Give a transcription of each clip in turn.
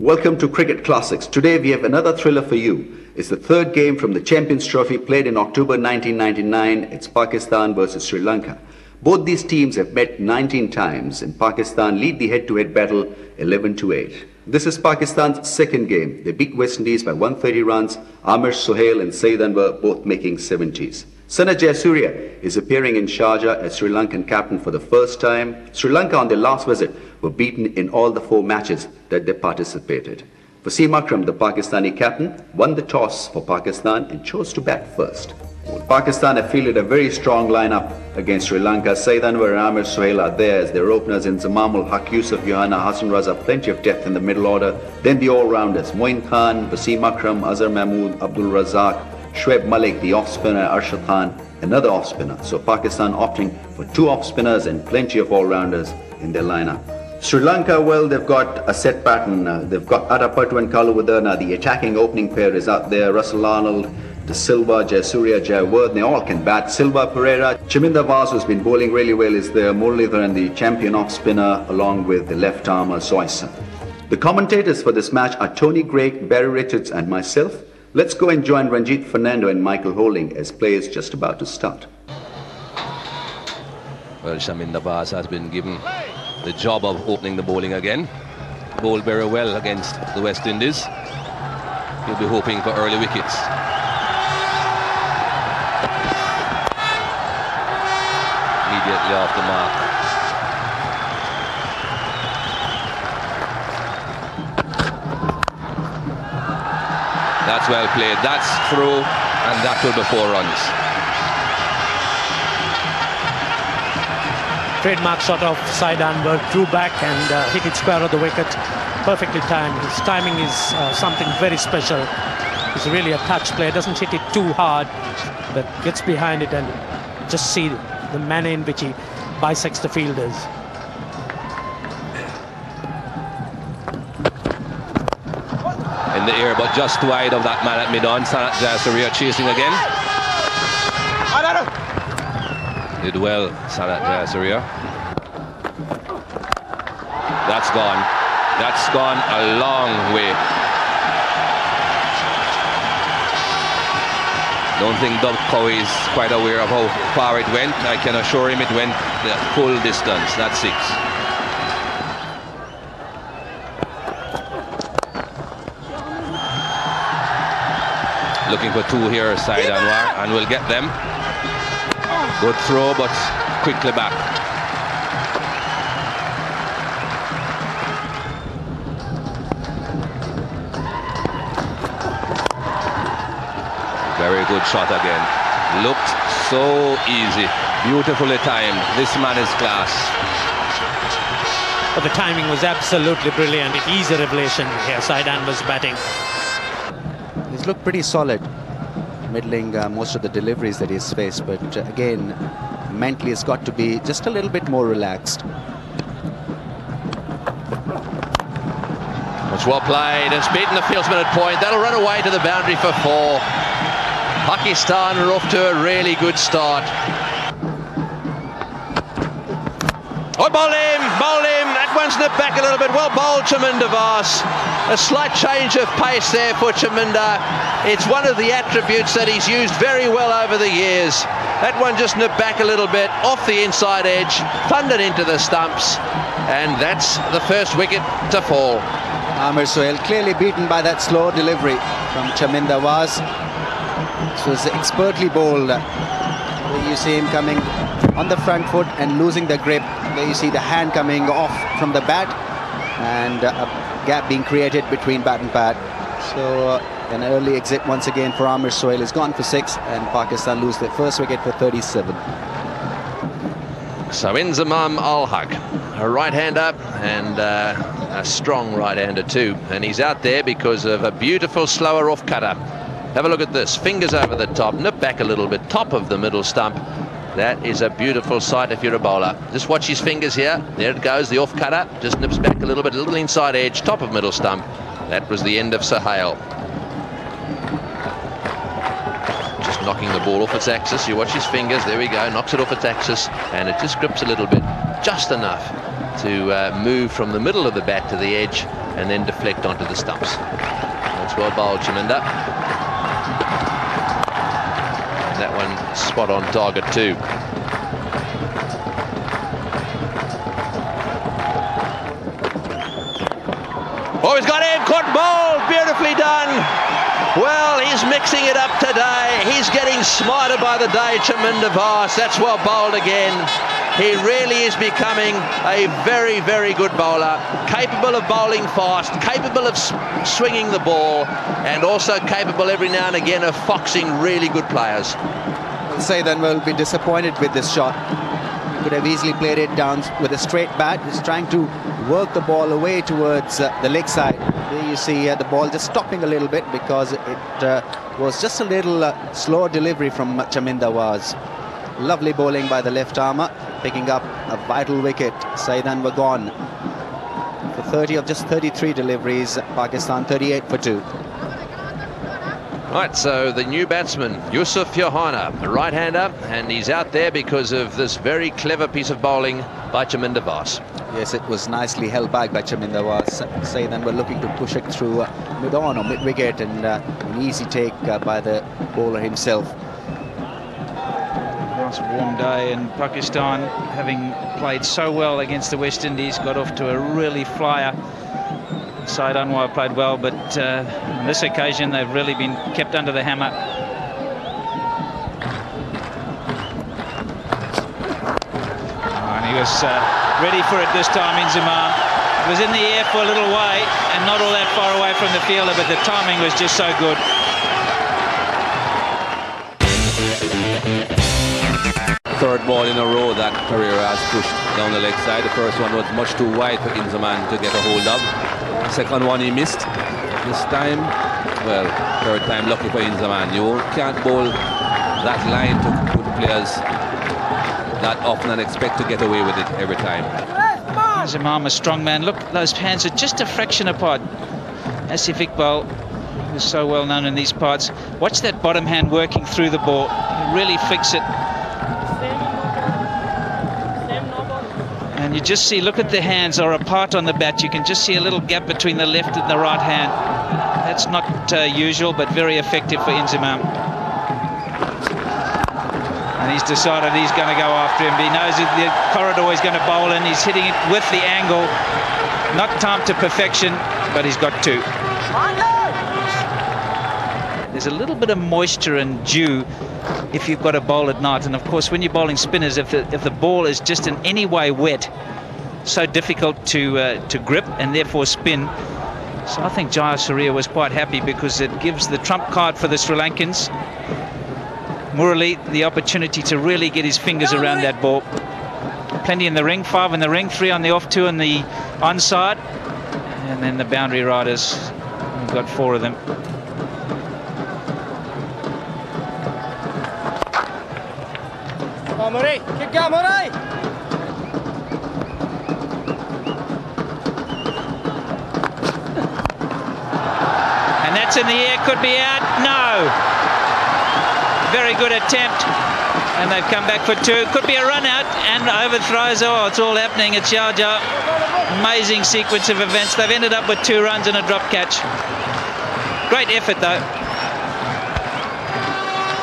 Welcome to Cricket Classics. Today we have another thriller for you. It's the third game from the Champions Trophy played in October 1999. It's Pakistan versus Sri Lanka. Both these teams have met 19 times and Pakistan lead the head-to-head battle 11-8. This is Pakistan's second game. They beat West Indies by 130 runs. Amir Sohail and Saeed Anwar both making 70s. Sarjah is appearing in Sarjah as Sri Lankan captain for the first time. Sri Lanka on their last visit were beaten in all the 4 matches that they participated. Akram, the Pakistani captain, won the toss for Pakistan and chose to bat first. Pakistan have fielded a very strong lineup against Sri Lanka. Saeed Anwar and Amir Sohail are there as their openers in Zamamul Haq, Yusuf Johanna, Hassan Raza, plenty of depth in the middle order. Then the all-rounders, Moin Khan, Akram, Azhar Mahmood, Abdul Razak, Shoaib Malik, the off-spinner, Arshad Khan, another off-spinner. So Pakistan opting for 2 off-spinners and plenty of all-rounders in their lineup. Sri Lanka, well, they've got a set pattern. They've got Adapattu and Kaluwadana. The attacking opening pair is out there. Russell Arnold, De Silva, Jayasuriya, Jayawardene, they all can bat. Silva, Pereira, Chaminda Vaas, who's been bowling really well, is there. Muralidharan, the champion off-spinner, along with the left-armer Zoyson. The commentators for this match are Tony Greig, Barry Richards and myself. Let's go and join Ranjit Fernando and Michael Holding as play is just about to start. Well, Chaminda Vaas has been given the job of opening the bowling again. Bowled very well against the West Indies. He'll be hoping for early wickets. Immediately off the mark. That's well played. That's through, and that will be 4 runs. Trademark shot of Saeed Anwar, drew back and hit it square of the wicket. Perfectly timed. His timing is something very special. It's really a touch play. Doesn't hit it too hard, but gets behind it and just see the manner in which he bisects the fielders. In the air, but just wide of that man at mid-on. Sarjah chasing again. Did well, Sarjah. That's gone. That's gone a long way. Don't think Doug Cowie is quite aware of how far it went. I can assure him it went the full distance. That's 6. Looking for 2 here, Saeed Anwar, and will get them. Good throw, but quickly back. Very good shot again. Looked so easy. Beautifully timed. This man is class. But the timing was absolutely brilliant. It is a revelation here. Saeed Anwar's batting. He's looked pretty solid, middling most of the deliveries that he's faced, but again, mentally it's got to be just a little bit more relaxed. It's well played, it's beaten the fieldsman at point. That'll run away to the boundary for 4. Pakistan are off to a really good start. Oh, bowled him, that one's nipped back a little bit. Well bowled, Chaminda Vaas. A slight change of pace there for Chaminda. It's one of the attributes that he's used very well over the years. That one just nipped back a little bit, off the inside edge, thundered into the stumps, and that's the first wicket to fall. Amir Sohail clearly beaten by that slow delivery from Chaminda Vaas. This was expertly bowled. You see him coming on the front foot and losing the grip. There you see the hand coming off from the bat and a gap being created between bat and pad. So an early exit once again for Amir Sohail is gone for 6 and Pakistan lose their first wicket for 37. So in Zamam Al-Haq, a right-hander and a strong right-hander too. And he's out there because of a beautiful slower off cutter. Have a look at this, fingers over the top, nip back a little bit, top of the middle stump. That is a beautiful sight if you're a bowler. Just watch his fingers here. There it goes, the off cutter. Just nips back a little bit, a little inside edge, top of middle stump. That was the end of Sohail. Just knocking the ball off its axis. You watch his fingers, there we go, knocks it off its axis, and it just grips a little bit, just enough to move from the middle of the bat to the edge and then deflect onto the stumps. That's well bowled, Chaminda. And that one spot on target too. Oh, he's got him, caught ball, beautifully done. Well, he's mixing it up today. He's getting smarter by the day, Chaminda Vaas. That's well bowled again. He really is becoming a very, very good bowler, capable of bowling fast, capable of swinging the ball, and also capable every now and again of foxing really good players. I'll say then we'll be disappointed with this shot. He could have easily played it down with a straight bat. He's trying to work the ball away towards the leg side. There you see the ball just stopping a little bit because it was just a little slow delivery from Chaminda Vaas. Lovely bowling by the left armour, picking up a vital wicket. Saidan were gone for 30 of just 33 deliveries. Pakistan 38 for 2. Right, so the new batsman, Yusuf Yohana, a right-hander, and he's out there because of this very clever piece of bowling by Chaminda Vaas. Yes, it was nicely held back by Chaminda Vaas. Saidan were looking to push it through mid-on or mid-wicket, and an easy take by the bowler himself. Nice warm day, and Pakistan, having played so well against the West Indies, got off to a really flyer. Said Anwar played well, but on this occasion they've really been kept under the hammer. And he was ready for it this time, Inzamam. It was in the air for a little way and not all that far away from the fielder, but the timing was just so good. Third ball in a row that Pereira has pushed down the leg side. The first one was much too wide for Inzamam to get a hold of. Second one he missed. This time, well, third time lucky for Inzamam. You can't bowl that line to good players that often and expect to get away with it every time. Inzamam, a strong man. Look, those hands are just a fraction apart. Asif Iqbal is so well known in these parts. Watch that bottom hand working through the ball. He really flicks it. And you just see, look at the hands are apart on the bat. You can just see a little gap between the left and the right hand. That's not usual, but very effective for Inzamam. And he's decided he's going to go after him. He knows that the corridor is going to bowl in. He's hitting it with the angle. Not timed to perfection, but he's got 2. There's a little bit of moisture and dew if you've got a bowl at night, and of course when you're bowling spinners, if the ball is just in any way wet, so difficult to grip and therefore spin. So I think Jayasuriya was quite happy because it gives the trump card for the Sri Lankans, Murali, the opportunity to really get his fingers around that ball. Plenty in the ring, 5 in the ring, 3 on the off, 2 on the onside, and then the boundary riders, we've got 4 of them. Keep going, Murray. And that's in the air, could be out. No. Very good attempt. And they've come back for 2. Could be a run out and overthrows. Oh, it's all happening at Sarjah. Amazing sequence of events. They've ended up with 2 runs and a drop catch. Great effort, though.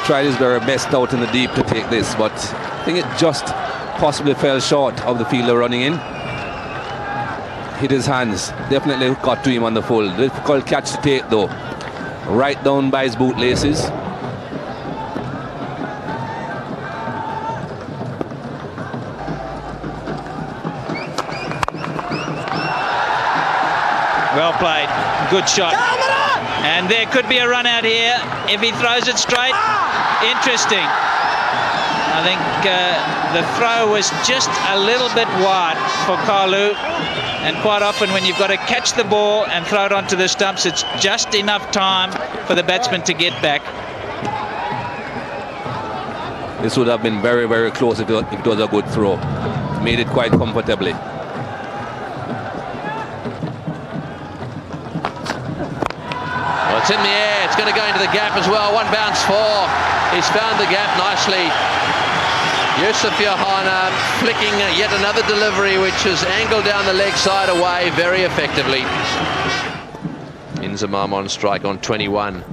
Tried his very best out in the deep to take this, but I think it just possibly fell short of the fielder running in. Hit his hands. Definitely got to him on the full. Difficult catch to take, though. Right down by his bootlaces. Well played. Good shot. And there could be a run out here if he throws it straight. Interesting. I think the throw was just a little bit wide for Kalu. And quite often when you've got to catch the ball and throw it onto the stumps, it's just enough time for the batsman to get back. This would have been very, very close if it was a good throw. Made it quite comfortably. Well, it's in the air. It's going to go into the gap as well. 1 bounce 4. He's found the gap nicely. Yusuf Johanna flicking yet another delivery which is angled down the leg side away very effectively. Inzamam on strike on 21.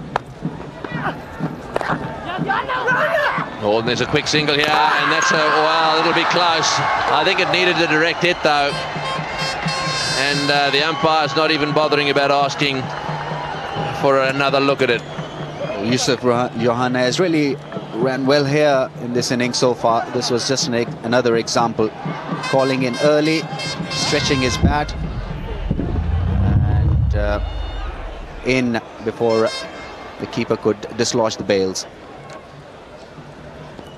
Oh, and there's a quick single here, and that's well, it'll be close. I think it needed a direct hit though, and the umpire's not even bothering about asking for another look at it. Yusuf Johanna has really ran well here in this inning so far. This was just another example. Calling in early, stretching his bat, and in before the keeper could dislodge the bails.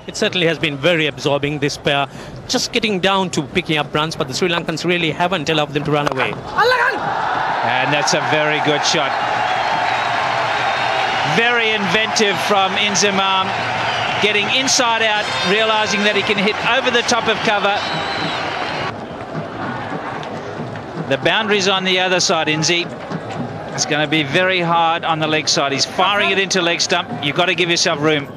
It certainly has been very absorbing, this pair, just getting down to picking up runs, but the Sri Lankans really haven't allowed them to run away. And that's a very good shot. Very inventive from Inzamam, getting inside out, realizing that he can hit over the top of cover. The boundary's on the other side, Inzi. It's going to be very hard on the leg side. He's firing it into leg stump. You've got to give yourself room.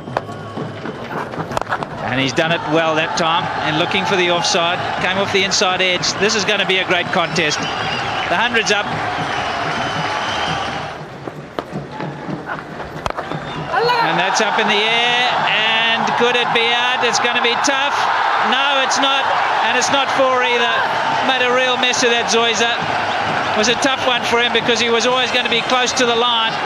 And he's done it well that time, and looking for the offside. Came off the inside edge. This is going to be a great contest. The 100's up. And that's up in the air, and could it be out? It's going to be tough. No, it's not, and it's not 4 either. Made a real mess of that, Zoysa. It was a tough one for him because he was always going to be close to the line.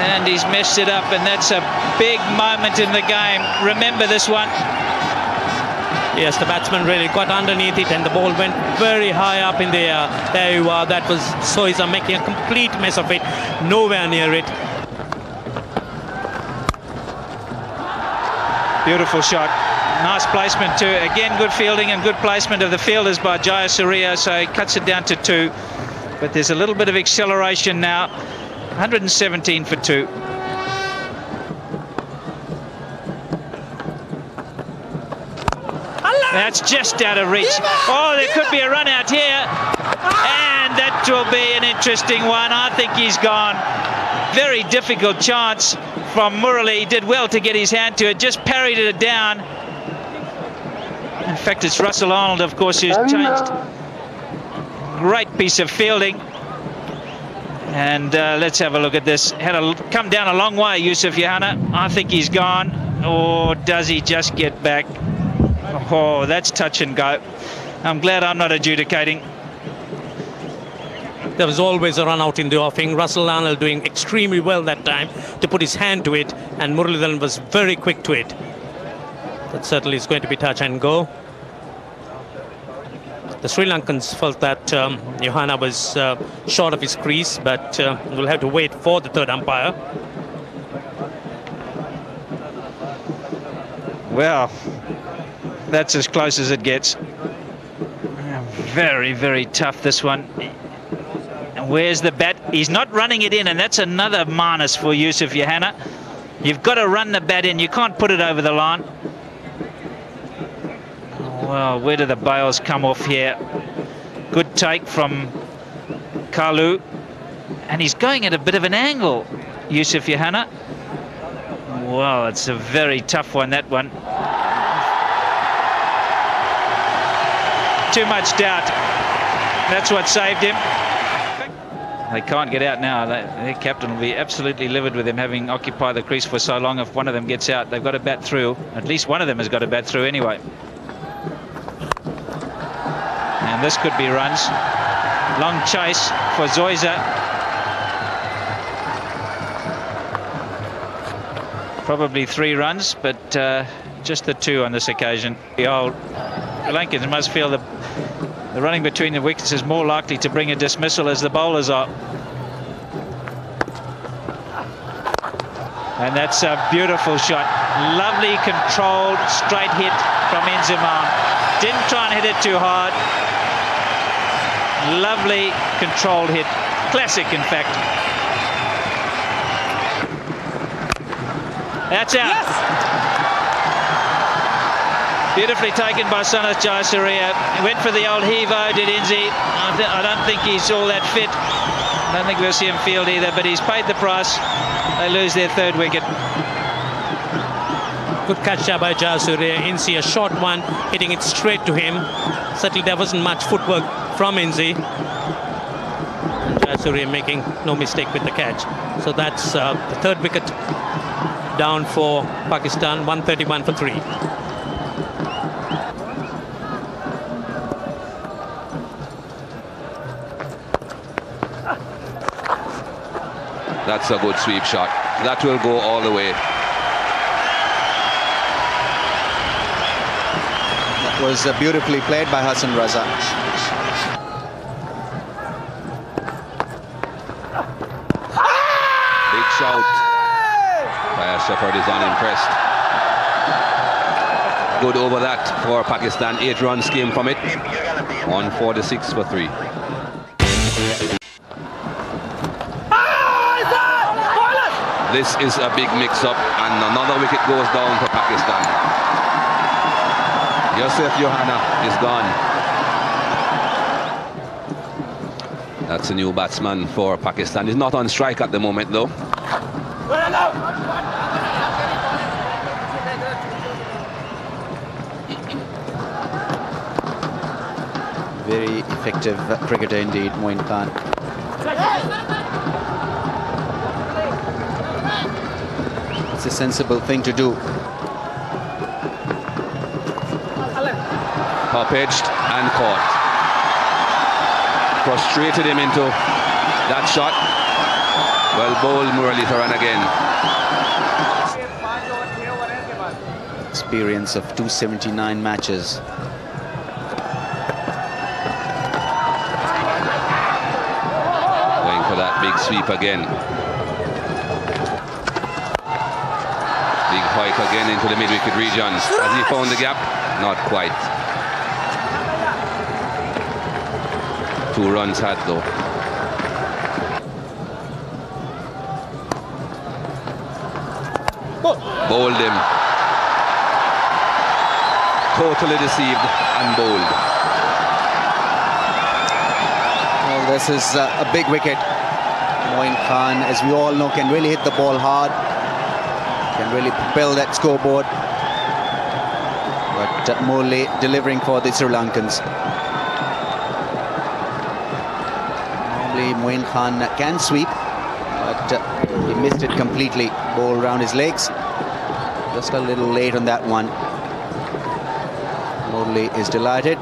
And he's messed it up, and that's a big moment in the game. Remember this one. Yes, the batsman really got underneath it, and the ball went very high up in the air. There you are. That was Soiza making a complete mess of it. Nowhere near it. Beautiful shot. Nice placement too. Again, good fielding and good placement of the fielders by Jayasuriya, so he cuts it down to 2. But there's a little bit of acceleration now. 117 for 2. That's just out of reach. Oh, there could be a run out here. And that will be an interesting one. I think he's gone. Very difficult chance from Murali. He did well to get his hand to it, just parried it down. In fact, it's Russell Arnold, of course, who's changed. Great piece of fielding. And let's have a look at this. Had to come down a long way, Yusuf Johanna. I think he's gone. Or does he just get back? Oh, that's touch and go. I'm glad I'm not adjudicating. There was always a run out in the offing. Russell Arnold doing extremely well that time to put his hand to it, and Muralidharan was very quick to it. That certainly is going to be touch and go. The Sri Lankans felt that Johanna was short of his crease, but we'll have to wait for the third umpire. Well, that's as close as it gets. Very, very tough, this one. And where's the bat? He's not running it in, and that's another minus for Yusuf Johanna. You've got to run the bat in. You can't put it over the line. Well, where do the bails come off here? Good take from Kalu. And he's going at a bit of an angle, Yusuf Johanna. Well, it's a very tough one, that one. Too much doubt. That's what saved him. They can't get out now. Their captain will be absolutely livid with him having occupied the crease for so long. If one of them gets out, they've got to bat through. At least one of them has got to bat through anyway. And this could be runs. Long chase for Zoysa. Probably 3 runs, but just the 2 on this occasion. The old Lankans must feel the running between the wickets is more likely to bring a dismissal as the bowlers are. And that's a beautiful shot. Lovely controlled straight hit from Inzamam. Didn't try and hit it too hard. Lovely controlled hit. Classic, in fact. That's out. Yes! Beautifully taken by Sanath Jayasuriya. He went for the old heave-o, did Inzi. I don't think he's all that fit. I don't think we'll see him field either, but he's paid the price. They lose their 3rd wicket. Good catch there by Jayasuriya. Inzi, a short one, hitting it straight to him. Certainly there wasn't much footwork from Inzi. Jayasuriya making no mistake with the catch. So that's the third wicket down for Pakistan, 131 for 3. That's a good sweep shot. That will go all the way. That was beautifully played by Hassan Raza. Big shout. Fire Shepherd is unimpressed. Good over that for Pakistan. 8 runs came from it. 146 for 3. This is a big mix-up, and another wicket goes down for Pakistan. Yusuf Johanna is gone. That's a new batsman for Pakistan. He's not on strike at the moment, though. Very effective cricketer indeed, Moin Khan. It's a sensible thing to do. Top edged and caught. Frustrated him into that shot. Well bowled Muralitharan again. Experience of 279 matches. Going for that big sweep again. Big fight again into the mid-wicket region. Has he found the gap? Not quite. 2 runs had though. Bowled him. Totally deceived and bowled. Well, this is a big wicket. Moin Khan, as we all know, can really hit the ball hard. Can really propel that scoreboard. But Murli delivering for the Sri Lankans. Normally Moin Khan can sweep, but he missed it completely. Ball around his legs. Just a little late on that one. Murli is delighted.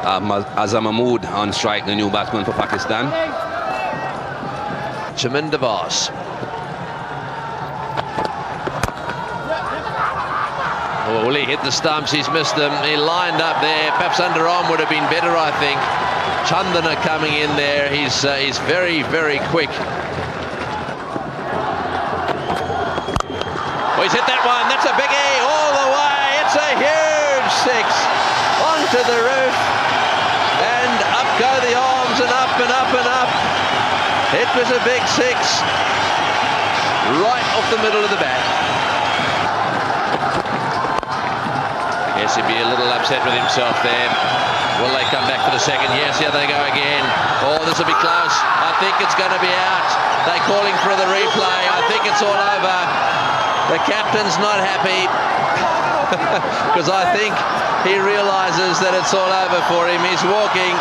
Azam Mahmood on strike, the new batsman for Pakistan. Chaminda Vas. Oh, well, he hit the stumps, he's missed them. He lined up there. Perhaps underarm would have been better, I think. Chandana coming in there. He's very, very quick. Oh, he's hit that one. That's a biggie all the way. It's a huge 6 onto the roof. And up go the arms and up and up and up. It was a big 6 right off the middle of the bat. Yes, he'd be a little upset with himself there. Will they come back for the second? Yes, here they go again. Oh, this will be close. I think it's going to be out. They're calling for the replay. I think it's all over. The captain's not happy because I think he realizes that it's all over for him. He's walking.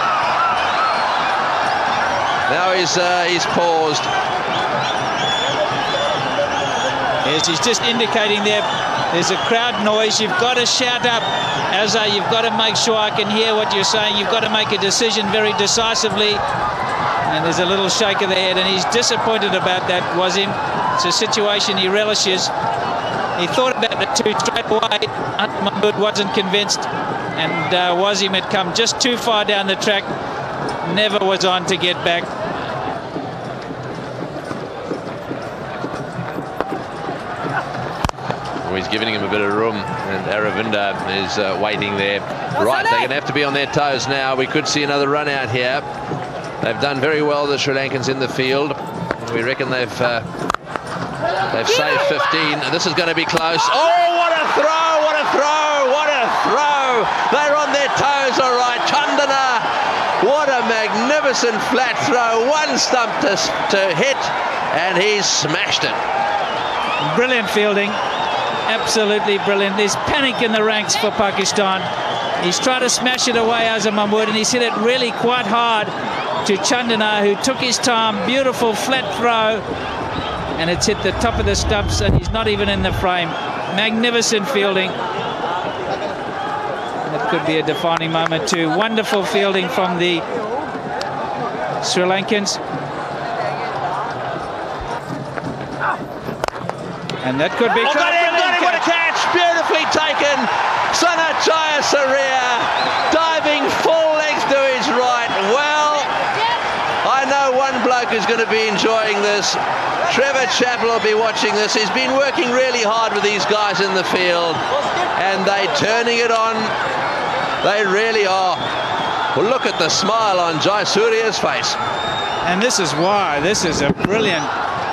Now he's paused. Yes, he's just indicating there's a crowd noise. You've got to shout up, Azza. You've got to make sure I can hear what you're saying. You've got to make a decision very decisively. And there's a little shake of the head, and he's disappointed about that, Wasim. It's a situation he relishes. He thought about the 2 straight away. Mahmood wasn't convinced, and Wasim had come just too far down the track. Never was on to get back. Well, he's giving him a bit of room, and Aravinda is waiting there. Right, they're going to have to be on their toes now. We could see another run out here. They've done very well, the Sri Lankans, in the field. We reckon they've saved 15. This is going to be close. Oh, what a throw! What a throw! What a throw! They're on their toes, all right. Chandana, what a magnificent flat throw. One stump to hit, and he's smashed it. Brilliant fielding. Absolutely brilliant. There's panic in the ranks for Pakistan. He's tried to smash it away, Azam Mahmood, and he's hit it really quite hard to Chandana, who took his time. Beautiful flat throw, and it's hit the top of the stumps, and he's not even in the frame. Magnificent fielding. That could be a defining moment too. Wonderful fielding from the Sri Lankans. And that could be... Oh, got him, what a catch! Beautifully taken. Sarjah diving full legs to his right. Well, I know one bloke who's going to be enjoying this. Trevor Chappell will be watching this. He's been working really hard with these guys in the field, and they're turning it on. They really are. Well, look at the smile on Jayasurya's face. And this is why this is a brilliant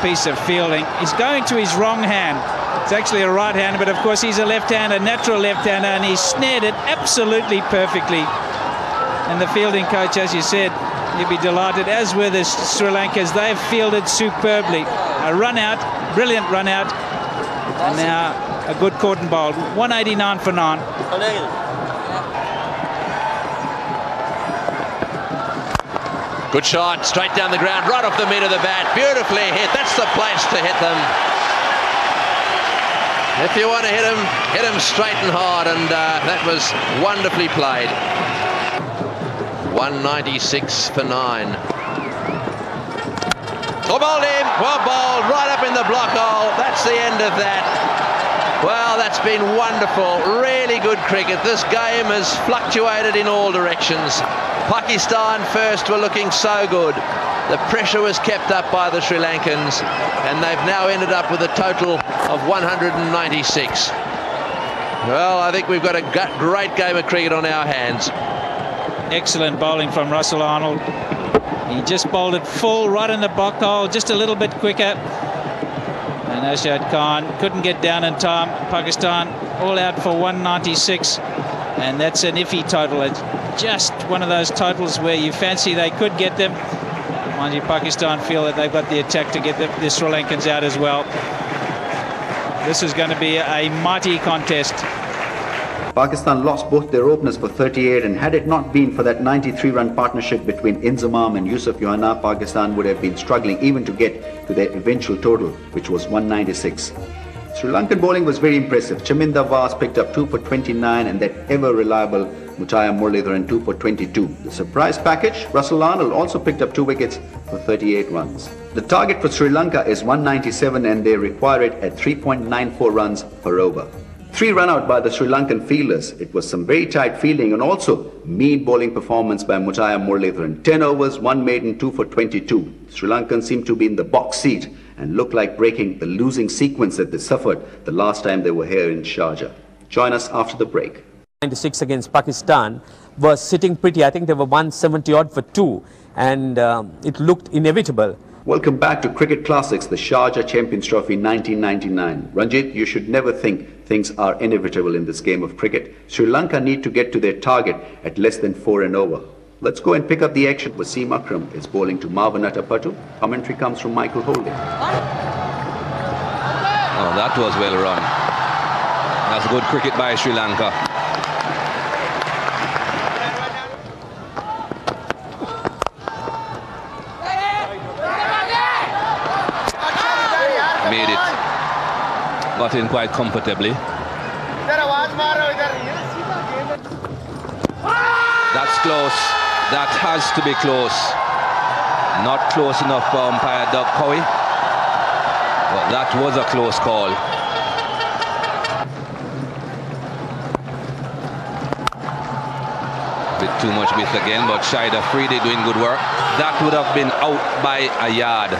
piece of fielding. He's going to his wrong hand. It's actually a right-hander, but of course he's a left-hander, natural left-hander, and he snared it absolutely perfectly. And the fielding coach, as you said, you'd be delighted, as were the Sri Lankans. They've fielded superbly. A run-out, brilliant run-out, and now a good caught and bowled. 189 for 9. Good shot, straight down the ground, right off the mid of the bat. Beautifully hit. That's the place to hit them. If you want to hit them straight and hard, and that was wonderfully played. 196 for 9. Oh, bowled him. Well bowled, right up in the block hole. That's the end of that. Well, that's been wonderful. Really good cricket. This game has fluctuated in all directions. Pakistan first were looking so good. The pressure was kept up by the Sri Lankans, and they've now ended up with a total of 196. Well, I think we've got a great game of cricket on our hands. Excellent bowling from Russell Arnold. He just bowled it full right in the block hole, just a little bit quicker. And Ashad Khan couldn't get down in time. Pakistan all out for 196, and that's an iffy total. It's just one of those totals where you fancy they could get them. Mind you, Pakistan feel that they've got the attack to get the Sri Lankans out as well. This is going to be a mighty contest. Pakistan lost both their openers for 38, and had it not been for that 93-run partnership between Inzamam and Yusuf Yohana, Pakistan would have been struggling even to get to their eventual total, which was 196. Sri Lankan bowling was very impressive. Chaminda Vas picked up 2 for 29, and that ever-reliable Muttiah Muralitharan 2 for 22. The surprise package, Russell Arnold also picked up 2 wickets for 38 runs. The target for Sri Lanka is 197, and they require it at 3.94 runs per over. 3 run out by the Sri Lankan fielders. It was some very tight fielding and also mean bowling performance by Muttiah Muralitharan. 10 overs, 1 maiden, 2 for 22. Sri Lankans seem to be in the box seat and look like breaking the losing sequence that they suffered the last time they were here in Sarjah. Join us after the break. 96 against Pakistan was sitting pretty. I think they were 170 odd for 2, and it looked inevitable. Welcome back to Cricket Classics, the Sarjah Champions Trophy 1999. Ranjit, you should never think things are inevitable in this game of cricket. Sri Lanka need to get to their target at less than 4 and over. Let's go and pick up the action. Wasim Akram is bowling to Marvanata Pattu. Commentary comes from Michael Holding. Oh, that was well run. That's good cricket by Sri Lanka. Made it. Got in quite comfortably. That's close. That has to be close. Not close enough for umpire Doug Cowie. But that was a close call. Bit too much width again, but Shahid Afridi doing good work. That would have been out by a yard.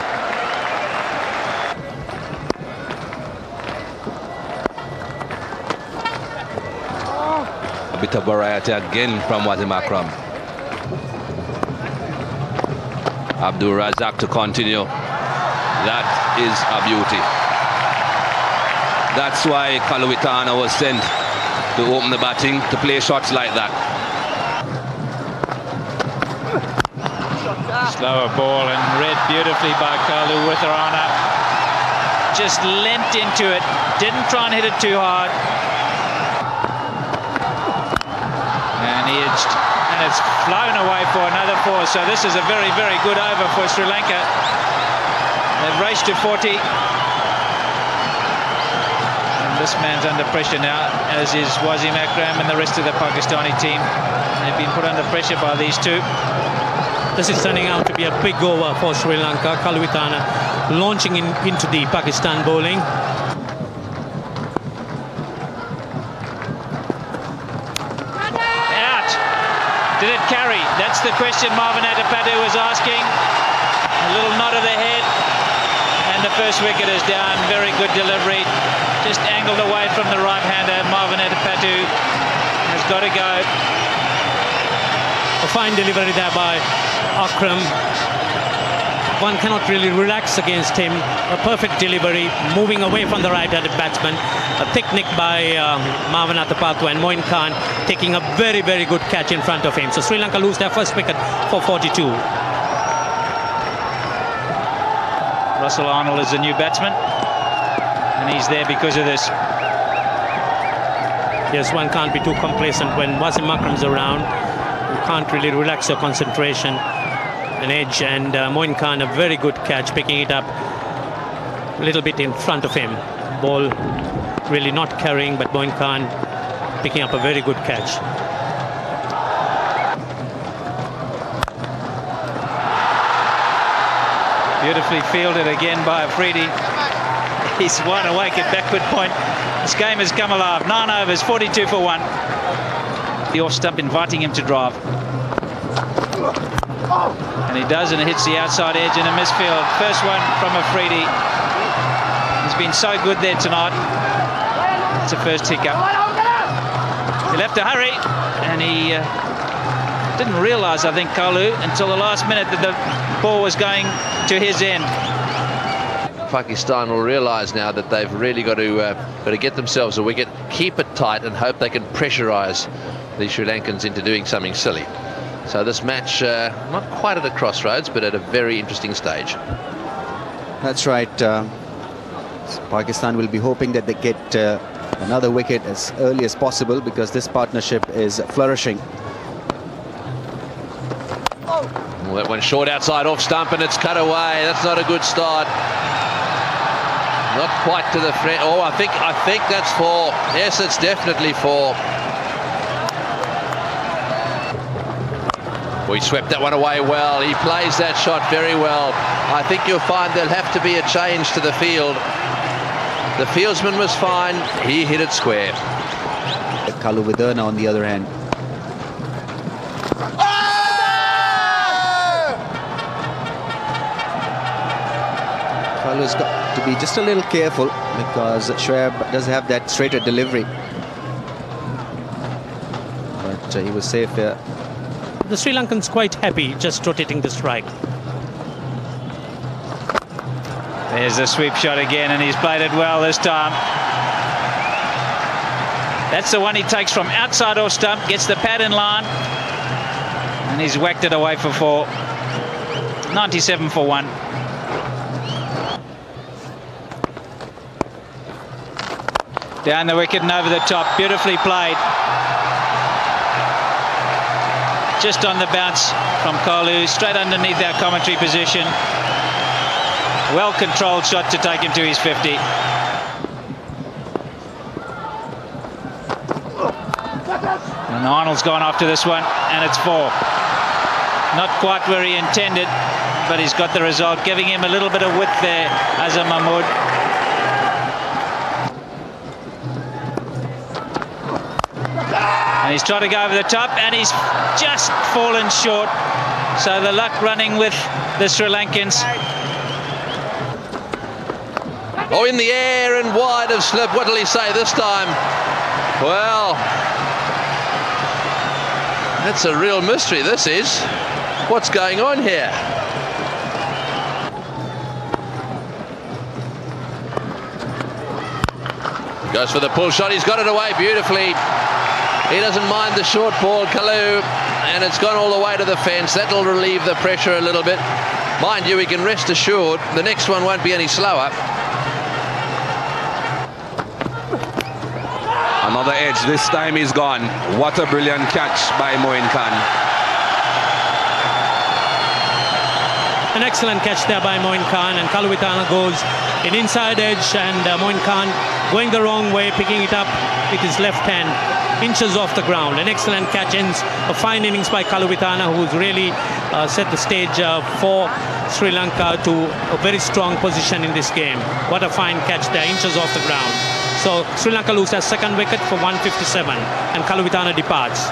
A bit of variety again from Wasim Akram. Abdul Razak to continue. That is a beauty. That's why Kaluwitana was sent to open the batting, to play shots like that. Slower ball and read beautifully by Kaluwitana. just leant into it, didn't try and hit it too hard. And he edged, and it's flown away for another 4. So this is a very, very good over for Sri Lanka. They've raced to 40. And this man's under pressure now, as is Wasim Akram and the rest of the Pakistani team. They've been put under pressure by these two. This is turning out to be a big over for Sri Lanka. Kalwithana launching into the Pakistan bowling. Out. Did it carry? That's the question Marvin Addepatu was asking. A little nod of the head. And the first wicket is down. Very good delivery. Just angled away from the right-hander. Marvin Addepatu has got to go. A fine delivery there by Akram. One cannot really relax against him. A perfect delivery, moving away from the right-handed batsman. A thick nick by Marvin Addepatu, and Moin Khan taking a very, very good catch in front of him. So Sri Lanka lose their first wicket for 42. Russell Arnold is the new batsman, and he's there because of this. Yes, one can't be too complacent when Wasim Akram's around. You can't really relax your concentration. An edge, and Moin Khan, a very good catch, picking it up a little bit in front of him. Ball really not carrying, but Moin Khan picking up a very good catch. Beautifully fielded again by Afridi. He's wide awake at backward point. This game has come alive. 9 overs, 42 for 1. The off stump inviting him to drive. And he does, and it hits the outside edge in a misfield. First one from Afridi. He's been so good there tonight. It's a first hiccup. He'll have to hurry, and he didn't realise, I think, Kalu, until the last minute that the ball was going to his end. Pakistan will realise now that they've really got to get themselves a wicket, keep it tight, and hope they can pressurise the Sri Lankans into doing something silly. So this match, not quite at a crossroads, but at a very interesting stage. That's right. Pakistan will be hoping that they get another wicket as early as possible, because this partnership is flourishing. Well, that one short outside off stump, and it's cut away. That's not a good start. Not quite to the front. Oh, I think that's 4. Yes, it's definitely 4. Well, he swept that one away well. He plays that shot very well. I think you'll find there'll have to be a change to the field. The fieldsman was fine. He hit it square. Kalwithana on the other hand. Kalu's got to be just a little careful, because Shoaib does have that straighter delivery. But he was safe here. The Sri Lankans quite happy just rotating the strike. There's the sweep shot again, and he's played it well this time. That's the one he takes from outside off stump, gets the pad in line, and he's whacked it away for 4. 97 for 1. Down the wicket and over the top, beautifully played. Just on the bounce from Kalu, straight underneath our commentary position. Well-controlled shot to take him to his 50. And Arnold's gone after this one, and it's 4. Not quite where he intended, but he's got the result, giving him a little bit of width there, Azam Mahmood. And he's trying to go over the top, and he's just fallen short. So the luck running with the Sri Lankans. Oh, in the air and wide of slip. What will he say this time? Well, that's a real mystery, this is. What's going on here? Goes for the pull shot. He's got it away beautifully. He doesn't mind the short ball, Kalu, and it's gone all the way to the fence. That'll relieve the pressure a little bit. Mind you, we can rest assured the next one won't be any slower. Another edge. This time he's gone. What a brilliant catch by Moin Khan. An excellent catch there by Moin Khan, and Kalawitana goes in inside edge, and Moin Khan going the wrong way, picking it up with his left hand, inches off the ground. An excellent catch, ends a fine innings by Kalawitana, who's really set the stage for Sri Lanka to a very strong position in this game. What a fine catch there, inches off the ground. So Sri Lanka loses their second wicket for 157, and Kalawitana departs.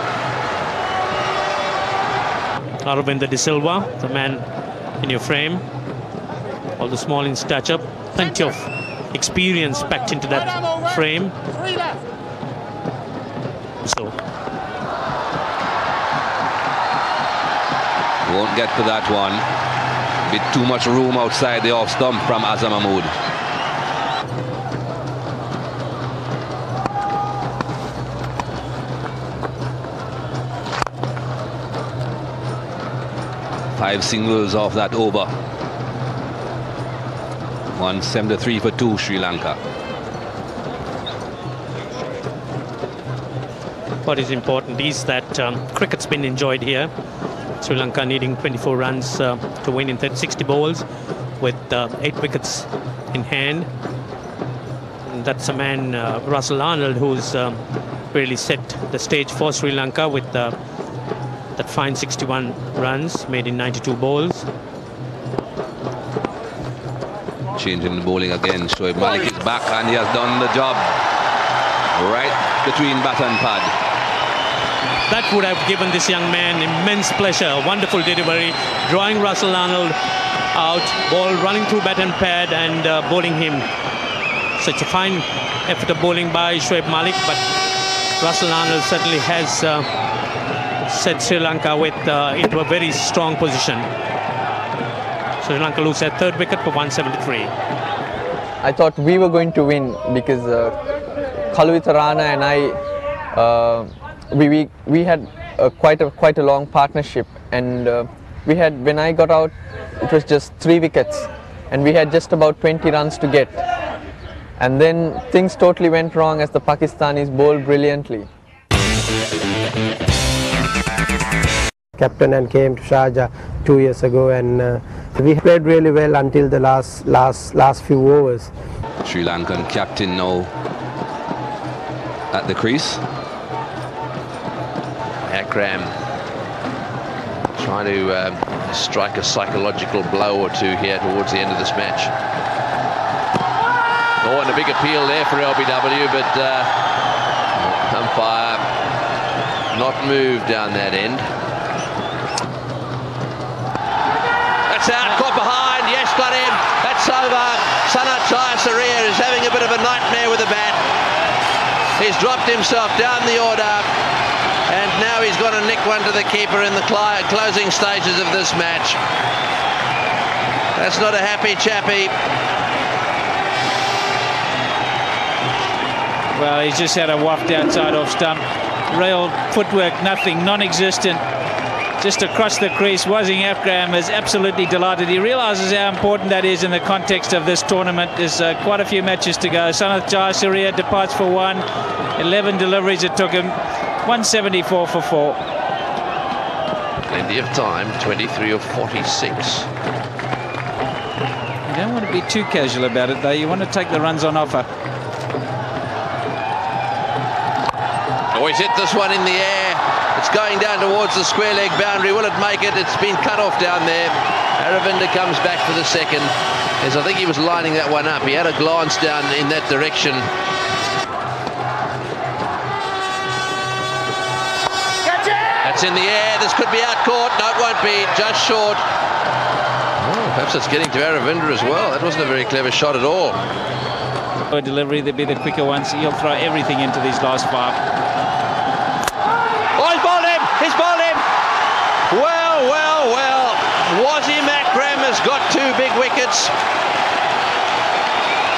Aravinda De Silva, the man in your frame, although small in stature, plenty of experience packed into that frame. So won't get to that one. Bit too much room outside the off stump from Azam Mahmood. Five singles off that over. 173 for 2 Sri Lanka. What is important is that cricket's been enjoyed here. Sri Lanka needing 24 runs to win in 60 balls with 8 wickets in hand. And that's a man, Russell Arnold, who's really set the stage for Sri Lanka with that fine 61 runs made in 92 balls. Changing the bowling again. Shoaib Malik is back and he has done the job. Right between bat and pad. That would have given this young man immense pleasure. Wonderful delivery, drawing Russell Arnold out, ball running through bat and pad and bowling him. Such a fine effort of bowling by Shoaib Malik, but Russell Arnold certainly has set Sri Lanka into a very strong position. Sri Lanka loses their third wicket for 173. I thought we were going to win because Kalawitana and I, we had quite a long partnership, and when I got out, it was just 3 wickets, and we had just about 20 runs to get, and then things totally went wrong as the Pakistanis bowled brilliantly. Captain and came to Sarjah 2 years ago, and we played really well until the last few overs. Sri Lankan captain now at the crease. Akram trying to strike a psychological blow or two here towards the end of this match. Oh, and a big appeal there for LBW, but umpire not moved down that end. That's out, caught behind, yes, got him, that's over. Sarjah is having a bit of a nightmare with the bat. He's dropped himself down the order, and now he's got to nick one to the keeper in the closing stages of this match. That's not a happy chappy. Well, he's just had a waft outside off stump. Real footwork, nothing, non-existent. Just across the crease. Wazim Akram is absolutely delighted. He realises how important that is in the context of this tournament. There's quite a few matches to go. Sarjah departs for 1. 11 deliveries it took him. 174 for 4. Plenty of time, 23 of 46. You don't want to be too casual about it, though. You want to take the runs on offer. Oh, he's hit this one in the air. It's going down towards the square leg boundary. Will it make it? It's been cut off down there. Aravinda comes back for the second, as I think he was lining that one up. He had a glance down in that direction. That's in the air. This could be out caught. No, it won't be. Just short. Oh, perhaps it's getting to Aravinda as well. That wasn't a very clever shot at all. Delivery, they'll be the quicker ones. He'll throw everything into these last 5. He's bowled him! Well. Wazim Akram has got 2 big wickets.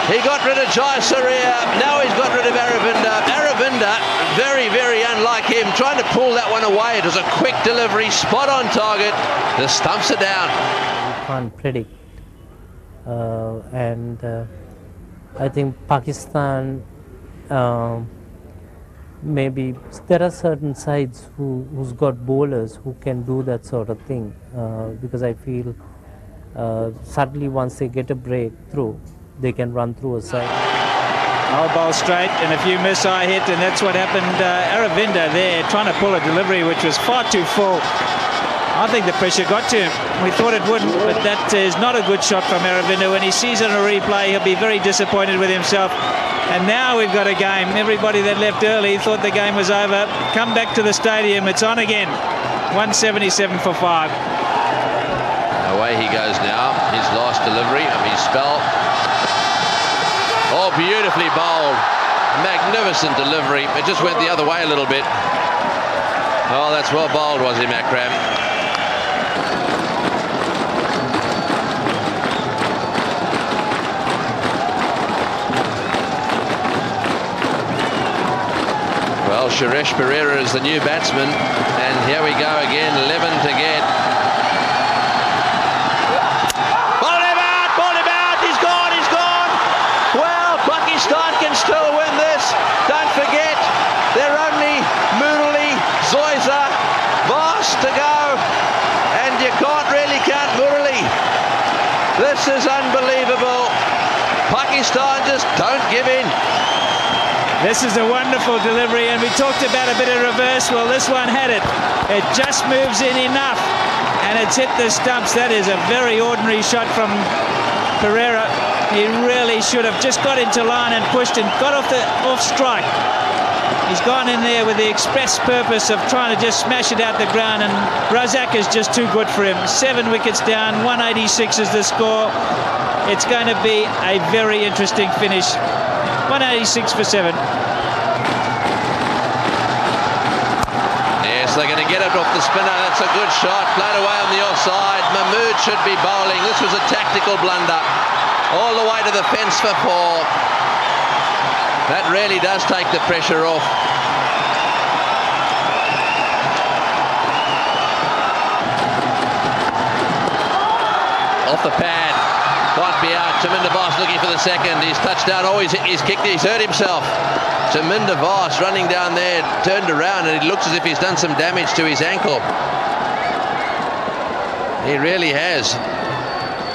He got rid of Sarjah. Now he's got rid of Aravinda. Aravinda, very, very unlike him, trying to pull that one away. It was a quick delivery, spot on target. The stumps are down. You can't predict. And I think Pakistan maybe there are certain sides who's got bowlers who can do that sort of thing, because I feel suddenly once they get a break through, they can run through a side. I'll bowl straight and a few miss-eye hit, and that's what happened. Aravinda there trying to pull a delivery which was far too full. I think the pressure got to him. We thought it wouldn't, but that is not a good shot from Aravinda. When he sees it on a replay, he'll be very disappointed with himself. And now we've got a game. Everybody that left early thought the game was over. Come back to the stadium. It's on again. 177 for 5. Away he goes now. His last delivery of his spell. Oh, beautifully bowled. Magnificent delivery. It just went the other way a little bit. Oh, that's well bowled, was he, Akram? Well, Suresh Pereira is the new batsman, and here we go again, 11 to get. Ball him out, he's gone. Well, Pakistan can still win this. Don't forget, they're only Murali, Zoysa, Vast to go, and you can't really count Murali. This is unbelievable. Pakistan just don't give in. This is a wonderful delivery, and we talked about a bit of reverse. Well, this one had it. It just moves in enough, and it's hit the stumps. That is a very ordinary shot from Pereira. He really should have just got into line and pushed and got off strike. He's gone in there with the express purpose of trying to just smash it out the ground, and Razak is just too good for him. 7 wickets down, 186 is the score. It's going to be a very interesting finish. 186 for 7. Yes, they're going to get it off the spinner. That's a good shot. Played away on the offside. Mahmood should be bowling. This was a tactical blunder. All the way to the fence for 4. That really does take the pressure off. Off the pad. Can't be out. Chaminda Vaas looking for the second. He's touched down. Oh, he's kicked. He's hurt himself. Chaminda Vaas running down there, turned around, and it looks as if he's done some damage to his ankle. He really has.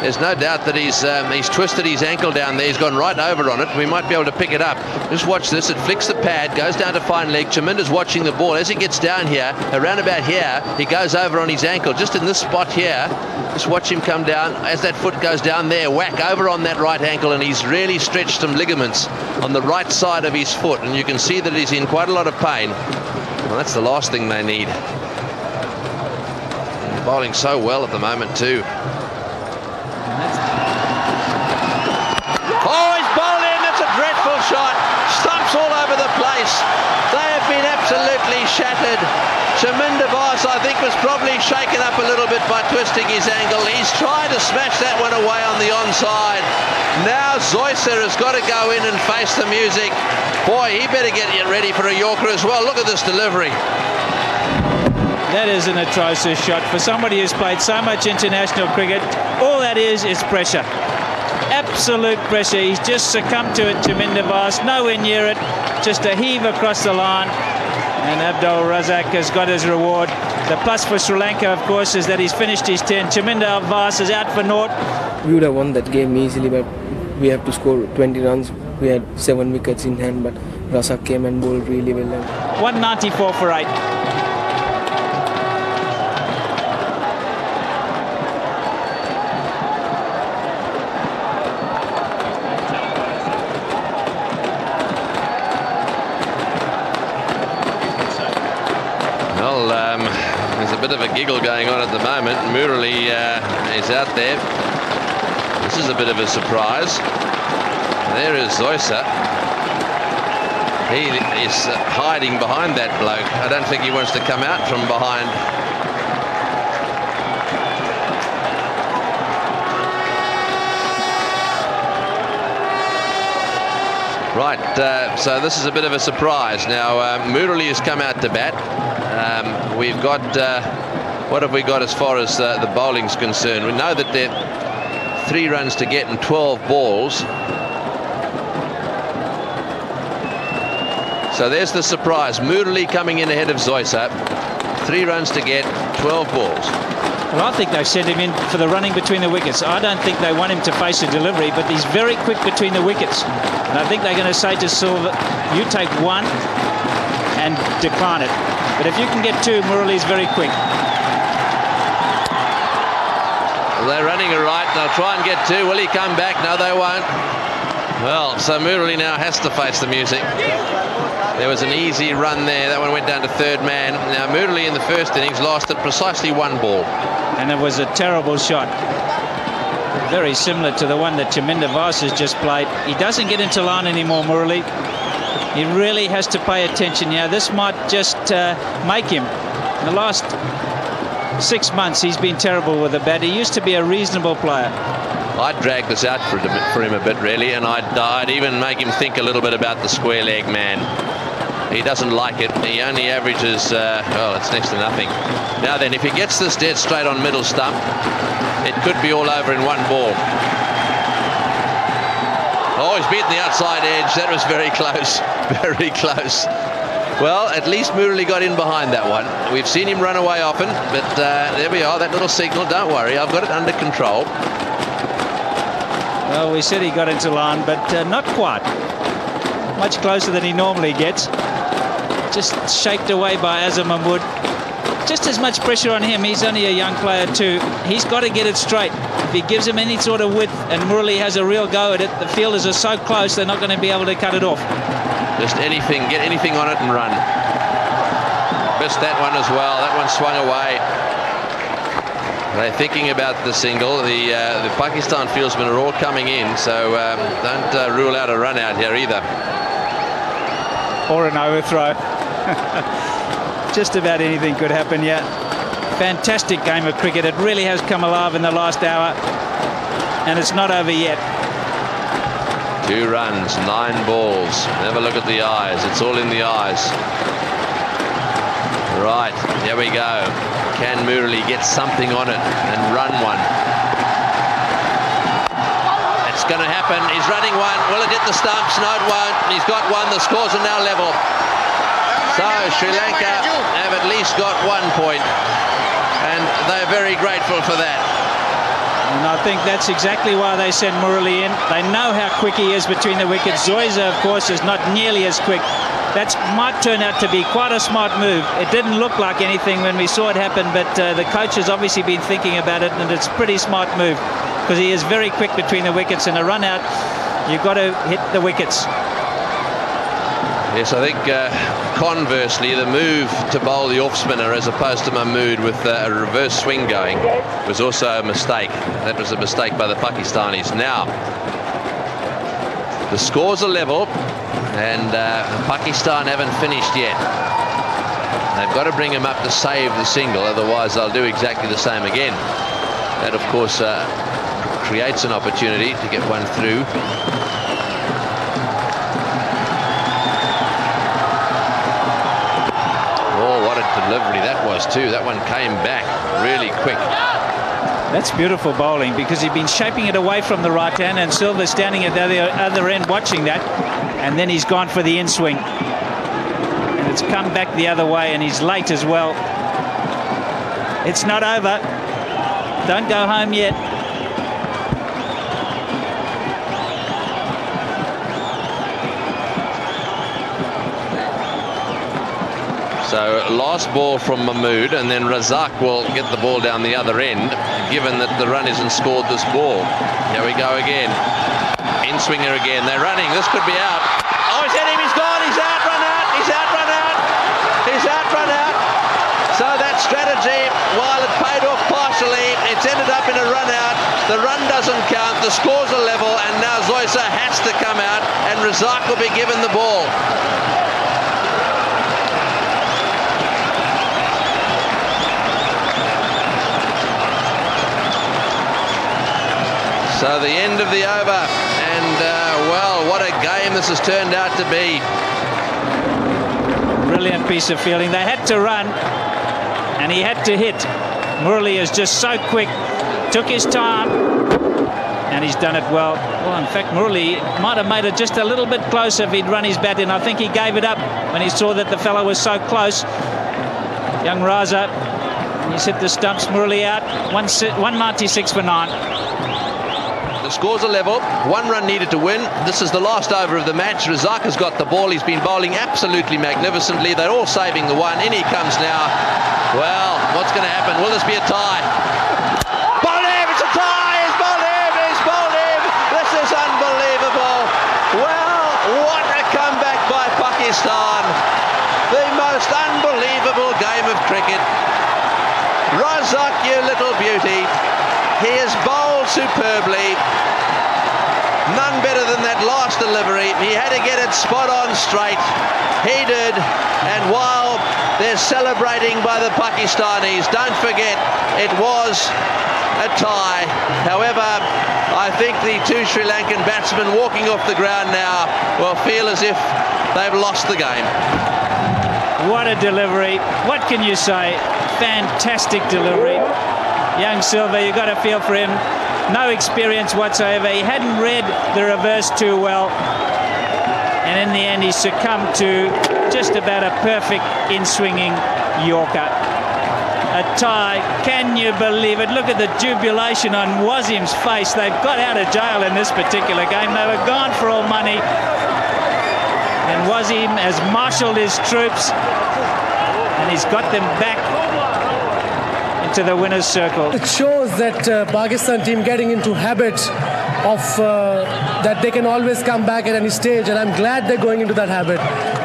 There's no doubt that he's twisted his ankle down there. He's gone right over on it. We might be able to pick it up. Just watch this. It flicks the pad, goes down to fine leg. Chaminda's watching the ball. As he gets down here, around about here, he goes over on his ankle. Just in this spot here, just watch him come down. As that foot goes down there, whack over on that right ankle, and he's really stretched some ligaments on the right side of his foot. And you can see that he's in quite a lot of pain. Well, that's the last thing they need. He's bowling so well at the moment too. Oh, he's bowled in. That's a dreadful shot. Stumps all over the place. They have been absolutely shattered. Chaminda Vaas, I think, was probably shaken up a little bit by twisting his ankle. He's tried to smash that one away on the onside. Now Zoysa has got to go in and face the music. Boy, he better get ready for a Yorker as well. Look at this delivery. That is an atrocious shot. For somebody who's played so much international cricket, all that is pressure. Absolute pressure. He's just succumbed to it, Chaminda Vaas. Nowhere near it. Just a heave across the line. And Abdul Razak has got his reward. The plus for Sri Lanka, of course, is that he's finished his 10. Chaminda Vaas is out for naught. We would have won that game easily, but we have to score 20 runs. We had 7 wickets in hand, but Razak came and bowled really well. 194 for 8. There's a bit of a giggle going on at the moment. Murali is out there. This is a bit of a surprise. There is Zoysa. He is hiding behind that bloke. I don't think he wants to come out from behind. Right, so this is a bit of a surprise. Now, Murali has come out to bat. We've got, what have we got as far as the bowling's concerned? We know that they're 3 runs to get and 12 balls. So there's the surprise. Murali coming in ahead of Zoysa. 3 runs to get, 12 balls. Well, I think they've sent him in for the running between the wickets. I don't think they want him to face a delivery, but he's very quick between the wickets. And I think they're going to say to Silva, you take 1 and decline it. But if you can get 2, Murali's very quick. Well, they're running it right. They'll try and get 2. Will he come back? No, they won't. Well, so Murali now has to face the music. There was an easy run there. That one went down to 3rd man. Now, Murali in the first innings lasted precisely 1 ball. And it was a terrible shot. Very similar to the one that Chaminda Vaas has just played. He doesn't get into line anymore, Murali. He really has to pay attention now. This might just make him. In the last 6 months, he's been terrible with the bat. He used to be a reasonable player. I'd drag this out for him a bit, really, and I'd even make him think a little bit about the square leg man. He doesn't like it. He only averages, well, it's next to nothing. Now then, if he gets this dead straight on middle stump, it could be all over in 1 ball. Oh, he's beaten the outside edge. That was very close, very close. Well, at least Murali got in behind that one. We've seen him run away often, but there we are, that little signal. Don't worry, I've got it under control. Well, we said he got into line, but not quite. Much closer than he normally gets. Just shaped away by Azam Mahmood. Just as much pressure on him. He's only a young player too. He's got to get it straight. If he gives him any sort of width and Murali has a real go at it, the fielders are so close they're not going to be able to cut it off. Just anything, get anything on it and run. Missed that one as well. That one swung away. They're thinking about the single. The Pakistan fieldsmen are all coming in, so don't rule out a run out here either. Or an overthrow. Just about anything could happen, yeah. Fantastic game of cricket. It really has come alive in the last hour, and it's not over yet. 2 runs, 9 balls. Have a look at the eyes. It's all in the eyes. Right, here we go. Can Murali get something on it and run one? It's going to happen. He's running one. Will it hit the stumps? No, it won't. He's got 1. The scores are now level. So Sri Lanka have at least got 1 point, and they're very grateful for that. And I think that's exactly why they sent Murali in. They know how quick he is between the wickets. Zoysa, of course, is not nearly as quick. That might turn out to be quite a smart move. It didn't look like anything when we saw it happen, but the coach has obviously been thinking about it, and it's a pretty smart move because he is very quick between the wickets. And a run out, you've got to hit the wickets. Yes, I think conversely, the move to bowl the off-spinner as opposed to Mahmood with a reverse swing going was also a mistake. That was a mistake by the Pakistanis. Now, the scores are level, and Pakistan haven't finished yet. They've got to bring him up to save the single, otherwise they'll do exactly the same again. That, of course, creates an opportunity to get one through. Delivery that was too. That one came back really quick. That's beautiful bowling because he'd been shaping it away from the right hand, and Silva's standing at the other end watching that, and then he's gone for the in swing, and it's come back the other way, and he's late as well. It's not over. Don't go home yet. So last ball from Mahmood, and then Razak will get the ball down the other end, given that the run isn't scored this ball. Here we go again. In swinger again. They're running. This could be out. Oh, he's hit him. He's gone. He's out. Run out. He's out. Run out. He's out. Run out. So that strategy, while it paid off partially, it's ended up in a run out. The run doesn't count. The scores are level, and now Zoysa has to come out, and Razak will be given the ball. So the end of the over, and well, what a game this has turned out to be. Brilliant piece of fielding. They had to run, and he had to hit. Murali is just so quick, took his time, and he's done it well. Well, in fact, Murali might have made it just a little bit closer if he'd run his bat in. I think he gave it up when he saw that the fellow was so close. Young Raza, he's hit the stumps. Murali out. 196 for 9. The score's a level. 1 run needed to win. This is the last over of the match. Razak has got the ball. He's been bowling absolutely magnificently. They're all saving the one. In he comes now. Well, what's going to happen? Will this be a tie? Bowled! It's a tie! It's bowled! It's bowled! This is unbelievable. Well, what a comeback by Pakistan. The most unbelievable game of cricket. Razak, you little beauty. He has bowled superbly. None better than that last delivery. He had to get it spot on straight. He did. And while they're celebrating by the Pakistanis, don't forget it was a tie. However, I think the 2 Sri Lankan batsmen walking off the ground now will feel as if they've lost the game. What a delivery. What can you say? Fantastic delivery. Young Silva, you've got to feel for him. No experience whatsoever. He hadn't read the reverse too well. And in the end, he succumbed to just about a perfect in-swinging Yorker. A tie. Can you believe it? Look at the jubilation on Wasim's face. They've got out of jail in this particular game. They were gone for all money. And Wasim has marshalled his troops. And he's got them back to the winner's circle. It shows that Pakistan team getting into habit of that they can always come back at any stage, and I'm glad they're going into that habit.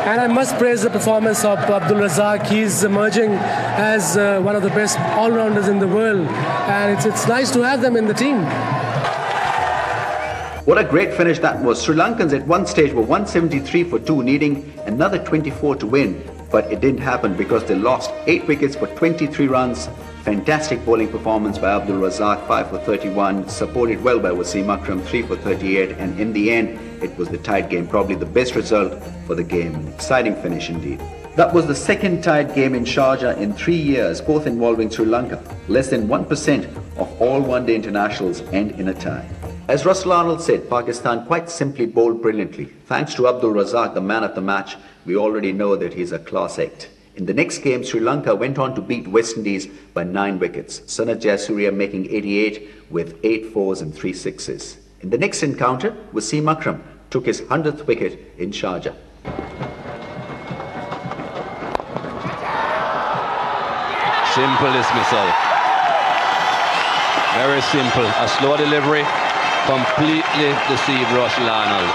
And I must praise the performance of Abdul Razak. He's emerging as one of the best all-rounders in the world, and it's nice to have them in the team. What a great finish that was. Sri Lankans at one stage were 173 for 2, needing another 24 to win, but it didn't happen because they lost 8 wickets for 23 runs. Fantastic bowling performance by Abdul Razak, 5 for 31, supported well by Wasim Akram, 3 for 38, and in the end, it was the tied game, probably the best result for the game. An exciting finish indeed. That was the second tied game in Sarjah in 3 years, both involving Sri Lanka. Less than 1% of all one-day internationals end in a tie. As Russell Arnold said, Pakistan quite simply bowled brilliantly. Thanks to Abdul Razak, the man of the match, we already know that he's a class act. In the next game, Sri Lanka went on to beat West Indies by 9 wickets. Sanat Jayasuriya making 88 with 8 fours and 3 sixes. In the next encounter, Wasim Akram took his 100th wicket in Sarjah. Simple dismissal. Very simple. A slow delivery. Completely deceived Russell Arnold.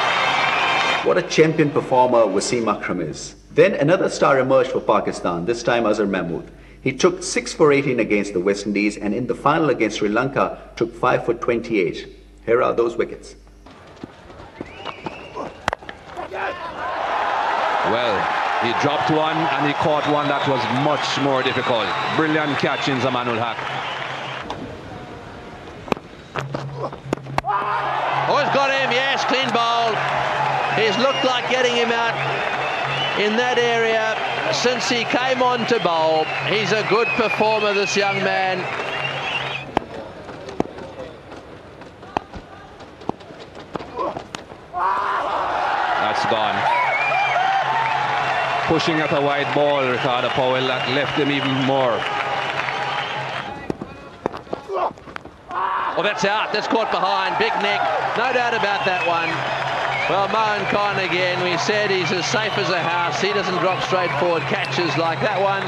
What a champion performer Wasim Akram is. Then another star emerged for Pakistan, this time Azhar Mahmood. He took 6 for 18 against the West Indies, and in the final against Sri Lanka took 5 for 28. Here are those wickets. Well, he dropped one and he caught one that was much more difficult. Brilliant catch in Zamanul Haq. Oh, he's got him, yes, clean bowl. He's looked like getting him out in that area since he came on to bowl. He's a good performer, this young man. That's gone. Pushing at a wide ball, Ricardo Powell, that left him even more. Oh, that's out. That's caught behind. Big neck. No doubt about that one. Well, Mohan Khan again. We said he's as safe as a house. He doesn't drop straight forward catches like that one.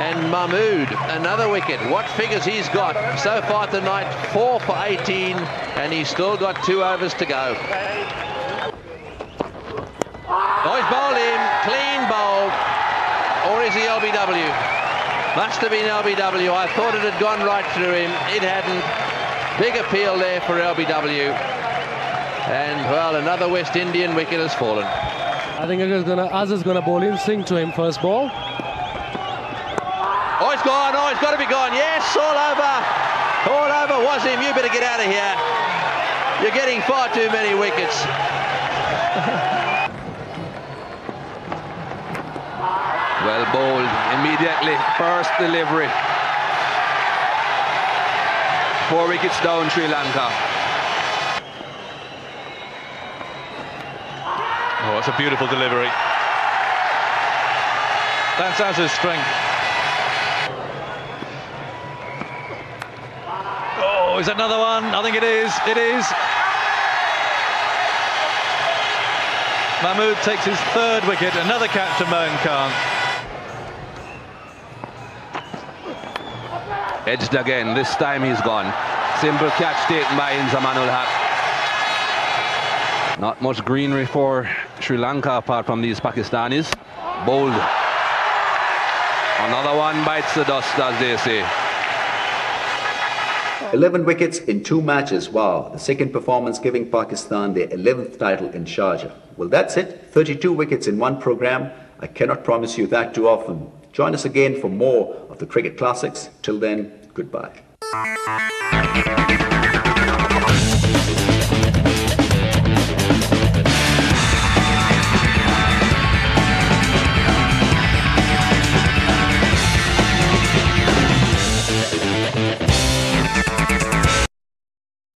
And Mahmood, another wicket. What figures he's got so far tonight? 4 for 18, and he's still got 2 overs to go. Oh, he's bowled him. Clean bowl. Or is he LBW? Must have been LBW. I thought it had gone right through him. It hadn't. Big appeal there for LBW. And, well, another West Indian wicket has fallen. I think Azhar's going to bowl in sync to him first ball. Oh, it's gone. Oh, it's got to be gone. Yes, all over. All over. Wasim, you better get out of here. You're getting far too many wickets. Well bowled immediately. First delivery. 4 wickets down, Sri Lanka. Oh, that's a beautiful delivery. That's Azza's strength. Oh, is that another one? I think it is. It is. Mahmood takes his third wicket. Another catch to Moin Khan. Edged again. This time he's gone. Simple catch taken by Inzamam ul Haq. Not much greenery for Sri Lanka apart from these Pakistanis. Bowled. Another one bites the dust, as they say. 11 wickets in 2 matches. Wow. The second performance giving Pakistan their 11th title in Sarjah. Well, that's it. 32 wickets in one program. I cannot promise you that too often. Join us again for more of the cricket classics. Till then, goodbye.